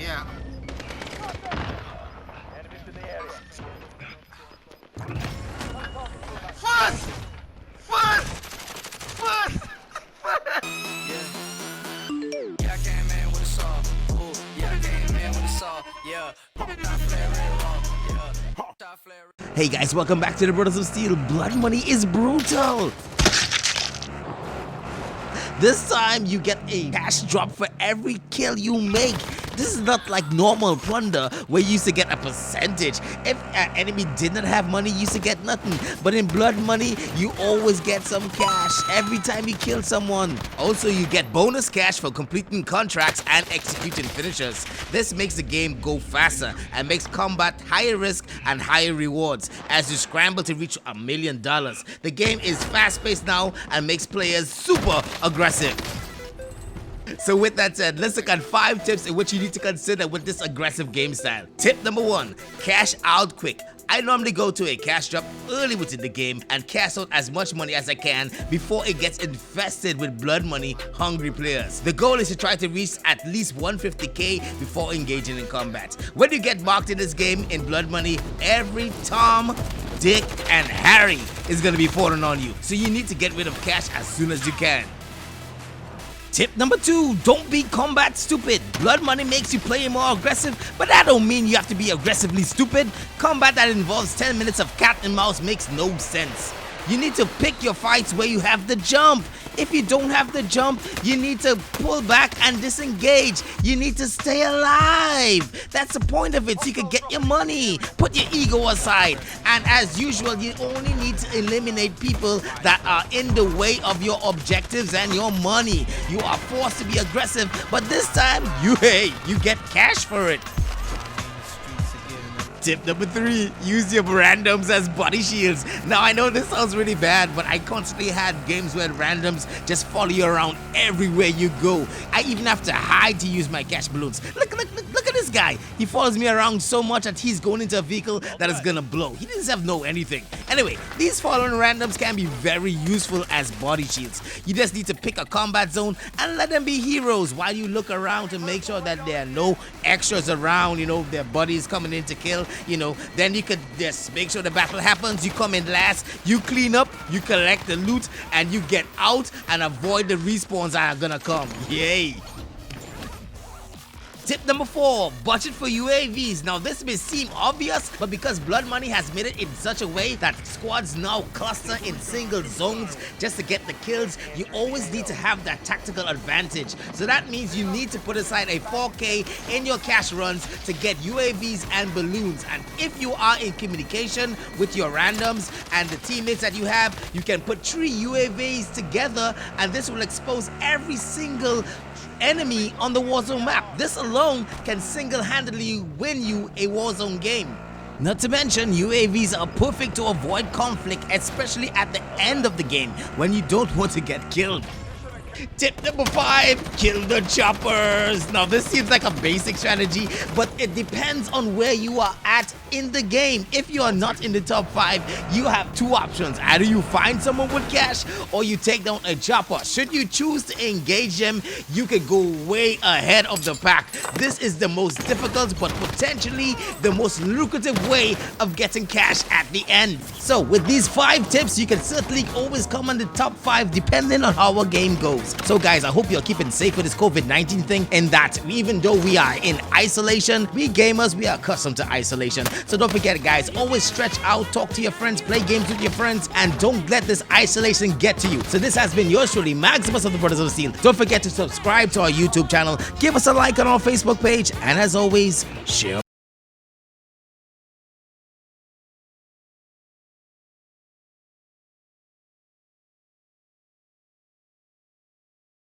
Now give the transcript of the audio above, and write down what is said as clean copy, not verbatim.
Yeah. What? What? What? Yeah, I came in with a saw. Ooh, yeah, I came in with a saw. Yeah, top flare red raw. Yeah, top flare. Hey guys, welcome back to the Brothers of Steel. Blood money is brutal. This time you get a cash drop for every kill you make. This is not like normal plunder where you used to get a percentage. If an enemy did not have money, you used to get nothing. But in blood money, you always get some cash every time you kill someone. Also, you get bonus cash for completing contracts and executing finishers. This makes the game go faster and makes combat higher risk and higher rewards as you scramble to reach $1 million. The game is fast-paced now and makes players super aggressive. So with that said, let's look at 5 tips in which you need to consider with this aggressive game style. Tip number 1, cash out quick. I normally go to a cash drop early within the game and cash out as much money as I can before it gets infested with blood money hungry players. The goal is to try to reach at least 150k before engaging in combat. When you get marked in this game in blood money, every Tom, Dick and Harry is going to be falling on you. So you need to get rid of cash as soon as you can. Tip number 2, don't be combat stupid. Blood money makes you play more aggressive, but that don't mean you have to be aggressively stupid. Combat that involves 10 minutes of cat and mouse makes no sense. You need to pick your fights where you have the jump. If you don't have the jump, you need to pull back and disengage. You need to stay alive. That's the point of it, so you can get your money. Put your ego aside. And as usual, you only need to eliminate people that are in the way of your objectives and your money. You are forced to be aggressive, but this time, you get cash for it. Tip number 3, use your randoms as body shields. Now I know this sounds really bad, but I constantly had games where randoms just follow you around everywhere you go. I even have to hide to use my cash balloons. Look at this guy. He follows me around so much that he's going into a vehicle that is gonna blow. He doesn't have no anything. Anyway, these following randoms can be very useful as body shields. You just need to pick a combat zone and let them be heroes while you look around to make sure that there are no extras around, their buddies coming in to kill. Then you could just make sure the battle happens, you come in last, you clean up, you collect the loot, and you get out and avoid the respawns that are gonna come. Yay! Tip number 4, budget for UAVs. Now this may seem obvious, but because blood money has made it in such a way that squads now cluster in single zones just to get the kills, you always need to have that tactical advantage. So that means you need to put aside a 4k in your cash runs to get UAVs and balloons. And if you are in communication with your randoms and the teammates that you have, you can put 3 UAVs together, and this will expose every single enemy on the Warzone map. This alone can single-handedly win you a Warzone game. Not to mention, UAVs are perfect to avoid conflict, especially at the end of the game when you don't want to get killed. Tip number 5, kill the choppers. Now this seems like a basic strategy, but it depends on where you are at in the game. If you are not in the top 5, you have 2 options. Either you find someone with cash or you take down a chopper. Should you choose to engage them, you can go way ahead of the pack. This is the most difficult but potentially the most lucrative way of getting cash at the end. So with these 5 tips, you can certainly always come in the top 5 depending on how a game goes. So guys, I hope you're keeping safe with this COVID-19 thing, and that even though we are in isolation, we gamers, we are accustomed to isolation. So don't forget guys, always stretch out, talk to your friends, play games with your friends, and don't let this isolation get to you. So this has been yours truly, Maximus of the Brothers of Steel. Don't forget to subscribe to our YouTube channel, give us a like on our Facebook page, and as always, share